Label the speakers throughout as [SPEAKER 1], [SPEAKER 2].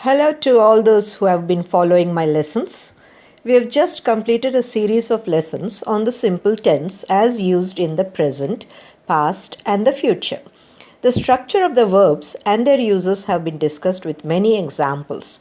[SPEAKER 1] Hello to all those who have been following my lessons. We have just completed a series of lessons on the simple tense as used in the present, past, and the future. The structure of the verbs and their uses have been discussed with many examples.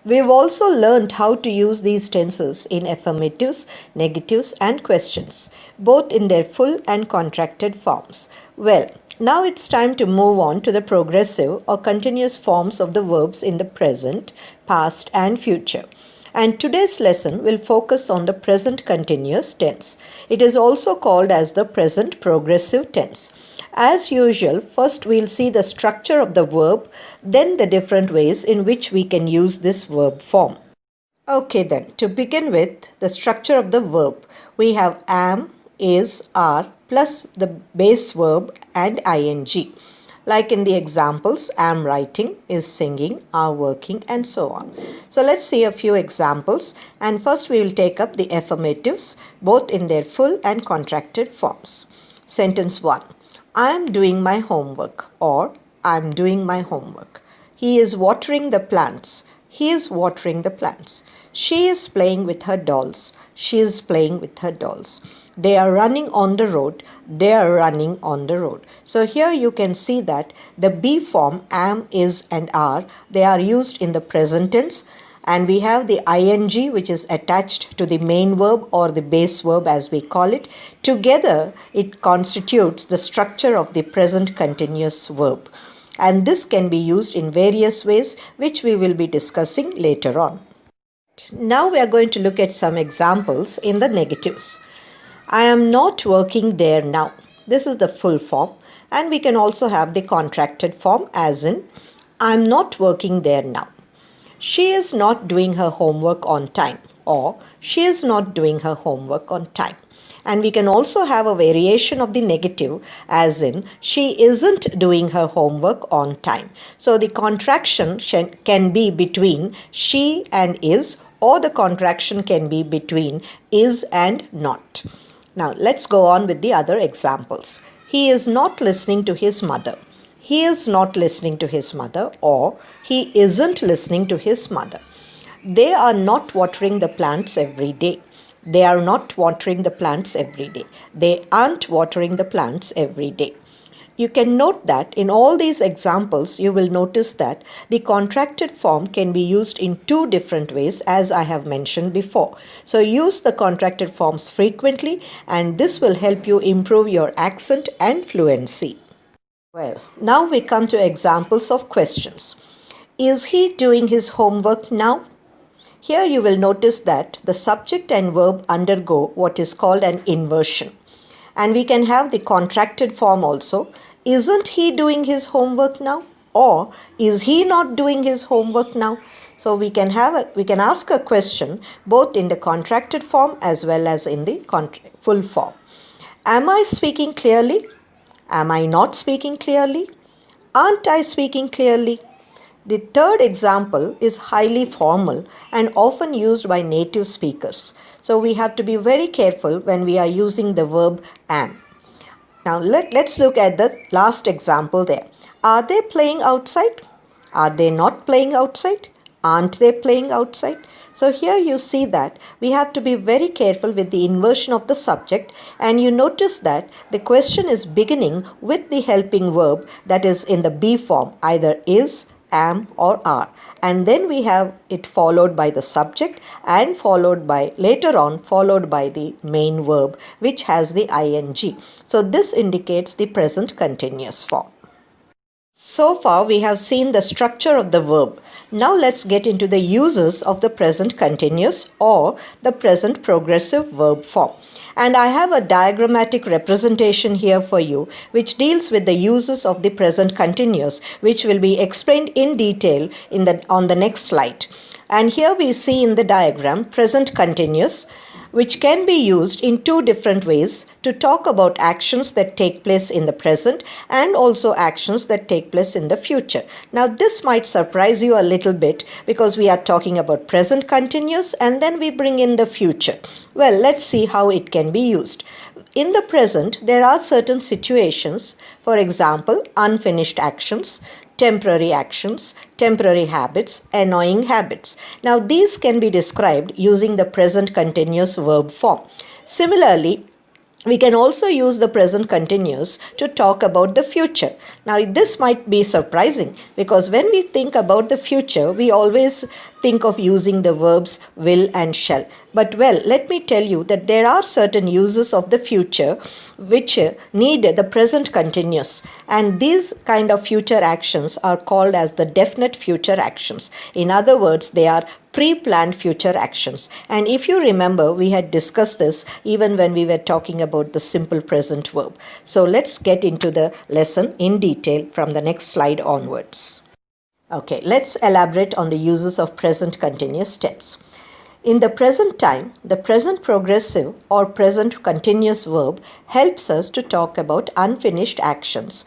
[SPEAKER 1] We have also learned how to use these tenses in affirmatives, negatives, and questions, both in their full and contracted forms. Well, now it's time to move on to the progressive or continuous forms of the verbs in the present, past, and future. And today's lesson will focus on the present continuous tense. It is also called as the present progressive tense. As usual, first we'll see the structure of the verb, then the different ways in which we can use this verb form. Okay then, to begin with, the structure of the verb. We have am, is, are, plus the base verb and ing. Like in the examples, am writing, is singing, are working, and so on. So let's see a few examples. And first we will take up the affirmatives, both in their full and contracted forms. Sentence 1. I am doing my homework, or I am doing my homework. He is watering the plants. He is watering the plants. She is playing with her dolls. She is playing with her dolls. They are running on the road. They are running on the road. So here you can see that the be form am, is, and are, they are used in the present tense. And we have the ing, which is attached to the main verb or the base verb as we call it. Together, it constitutes the structure of the present continuous verb. And this can be used in various ways, which we will be discussing later on. Now we are going to look at some examples in the negatives. I am not working there now. This is the full form. And we can also have the contracted form as in, I am not working there now. She is not doing her homework on time, or she is not doing her homework on time. And we can also have a variation of the negative as in she isn't doing her homework on time. So the contraction can be between she and is, or the contraction can be between is and not. Now let's go on with the other examples. He is not listening to his mother. He is not listening to his mother, or he isn't listening to his mother. They are not watering the plants every day. They are not watering the plants every day. They aren't watering the plants every day. You can note that in all these examples, you will notice that the contracted form can be used in two different ways, as I have mentioned before. So use the contracted forms frequently, and this will help you improve your accent and fluency. Well, now we come to examples of questions. Is he doing his homework now? Here you will notice that the subject and verb undergo what is called an inversion. And we can have the contracted form also. Isn't he doing his homework now? Or is he not doing his homework now? So we can ask a question both in the contracted form as well as in the full form. Am I speaking clearly? Am I not speaking clearly? Aren't I speaking clearly? The third example is highly formal and often used by native speakers. So we have to be very careful when we are using the verb am. Now let's look at the last example there. Are they playing outside? Are they not playing outside? Aren't they playing outside? So here you see that we have to be very careful with the inversion of the subject, and you notice that the question is beginning with the helping verb that is in the be form, either is, am, or are. And then we have it followed by the subject and followed by the main verb, which has the ing. So this indicates the present continuous form. So far, we have seen the structure of the verb. Now let's get into the uses of the present continuous or the present progressive verb form. And I have a diagrammatic representation here for you, which deals with the uses of the present continuous, which will be explained in detail on the next slide. And here we see in the diagram present continuous, which can be used in two different ways to talk about actions that take place in the present and also actions that take place in the future. Now, this might surprise you a little bit because we are talking about present continuous and then we bring in the future. Well, let's see how it can be used. In the present, there are certain situations, for example, unfinished actions, temporary actions, temporary habits, annoying habits. Now, these can be described using the present continuous verb form. Similarly, we can also use the present continuous to talk about the future. Now, this might be surprising because when we think about the future, we always think of using the verbs will and shall. But well, let me tell you that there are certain uses of the future which need the present continuous, and these kind of future actions are called as the definite future actions. In other words, they are pre-planned future actions. And if you remember, we had discussed this even when we were talking about the simple present verb. So let's get into the lesson in detail from the next slide onwards. Okay, let's elaborate on the uses of present continuous tense. In the present time, the present progressive or present continuous verb helps us to talk about unfinished actions.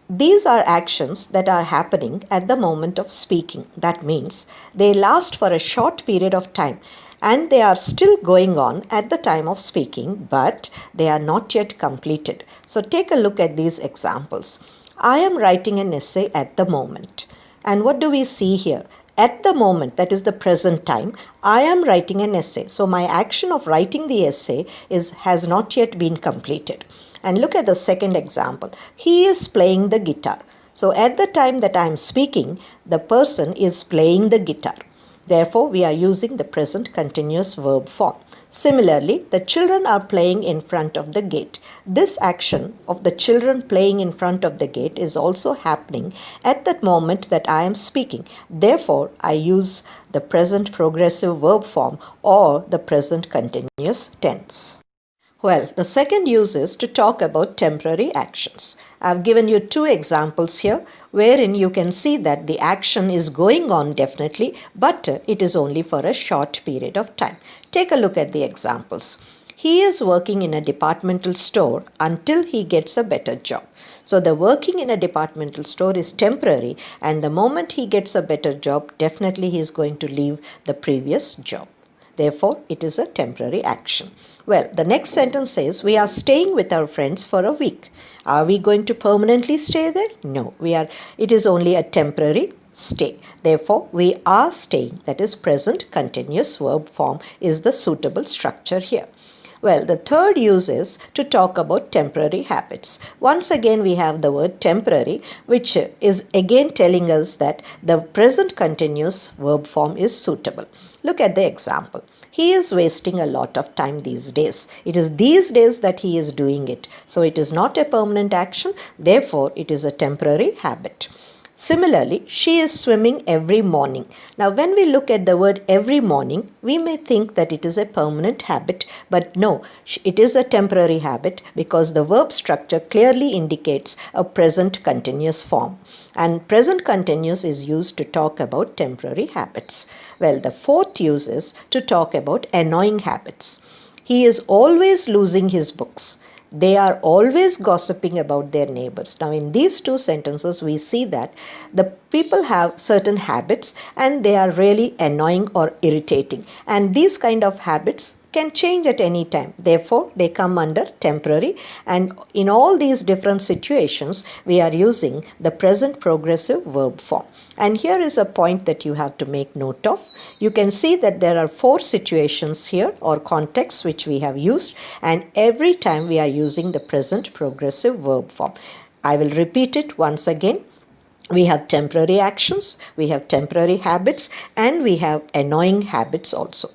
[SPEAKER 1] These are actions that are happening at the moment of speaking. That means they last for a short period of time and they are still going on at the time of speaking, but they are not yet completed. So take a look at these examples. I am writing an essay at the moment. And what do we see here? At the moment, that is the present time, I am writing an essay. So my action of writing the essay has not yet been completed. And look at the second example. He is playing the guitar. So at the time that I am speaking, the person is playing the guitar. Therefore, we are using the present continuous verb form. Similarly, the children are playing in front of the gate. This action of the children playing in front of the gate is also happening at that moment that I am speaking. Therefore, I use the present progressive verb form or the present continuous tense. Well, the second use is to talk about temporary actions. I've given you two examples here wherein you can see that the action is going on definitely, but it is only for a short period of time. Take a look at the examples. He is working in a departmental store until he gets a better job. So the working in a departmental store is temporary, and the moment he gets a better job, definitely he is going to leave the previous job. Therefore, it is a temporary action. Well, the next sentence says, we are staying with our friends for a week. Are we going to permanently stay there? No, it is only a temporary stay. Therefore, we are staying, that is present continuous verb form is the suitable structure here. Well, the third use is to talk about temporary habits. Once again, we have the word temporary, which is again telling us that the present continuous verb form is suitable. Look at the example. He is wasting a lot of time these days. It is these days that he is doing it. So it is not a permanent action. Therefore, it is a temporary habit. Similarly, she is swimming every morning. Now, when we look at the word every morning, we may think that it is a permanent habit, but no, it is a temporary habit because the verb structure clearly indicates a present continuous form. And present continuous is used to talk about temporary habits. Well, the fourth use is to talk about annoying habits. He is always losing his books. They are always gossiping about their neighbors. Now, in these two sentences, we see that the people have certain habits and they are really annoying or irritating. And these kind of habits can change at any time. Therefore, they come under temporary. And in all these different situations, we are using the present progressive verb form. And here is a point that you have to make note of. You can see that there are 4 situations here or contexts which we have used, and every time we are using the present progressive verb form. I will repeat it once again. We have temporary actions, we have temporary habits, and we have annoying habits also.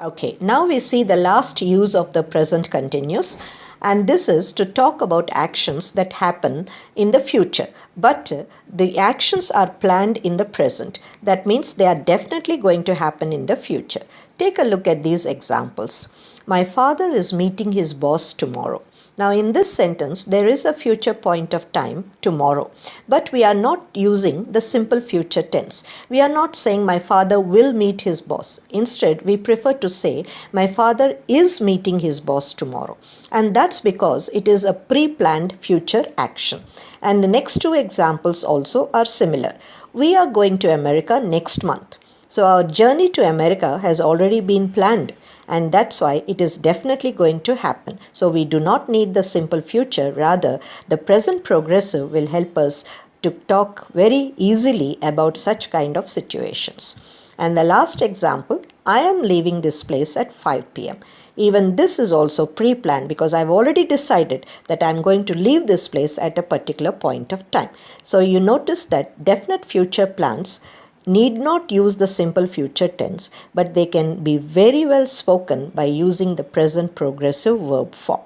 [SPEAKER 1] Okay, now we see the last use of the present continuous, and this is to talk about actions that happen in the future, but the actions are planned in the present. That means they are definitely going to happen in the future. Take a look at these examples. My father is meeting his boss tomorrow. Now, in this sentence, there is a future point of time, tomorrow, but we are not using the simple future tense. We are not saying my father will meet his boss. Instead, we prefer to say my father is meeting his boss tomorrow. And that's because it is a pre-planned future action. And the next 2 examples also are similar. We are going to America next month. So our journey to America has already been planned, and that's why it is definitely going to happen. So we do not need the simple future. Rather, the present progressive will help us to talk very easily about such kind of situations. And the last example, I am leaving this place at 5 p.m. Even this is also pre-planned because I've already decided that I'm going to leave this place at a particular point of time. So you notice that definite future plans need not use the simple future tense, but they can be very well spoken by using the present progressive verb form.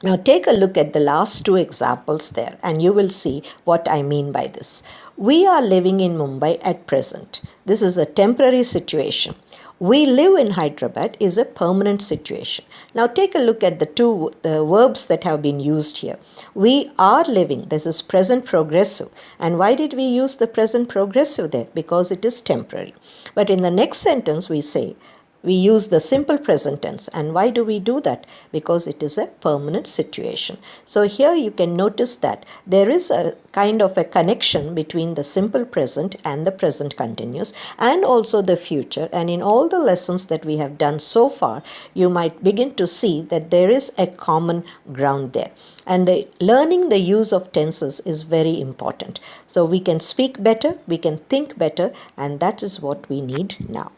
[SPEAKER 1] Now take a look at the last two examples there and you will see what I mean by this. We are living in Mumbai at present. This is a temporary situation. We live in Hyderabad is a permanent situation. Now take a look at the two verbs that have been used here. We are living, this is present progressive. And why did we use the present progressive there? Because it is temporary. But in the next sentence we say, we use the simple present tense. And why do we do that? Because it is a permanent situation. So here you can notice that there is a kind of a connection between the simple present and the present continuous and also the future. And in all the lessons that we have done so far, you might begin to see that there is a common ground there. And learning the use of tenses is very important. So we can speak better, we can think better, and that is what we need now.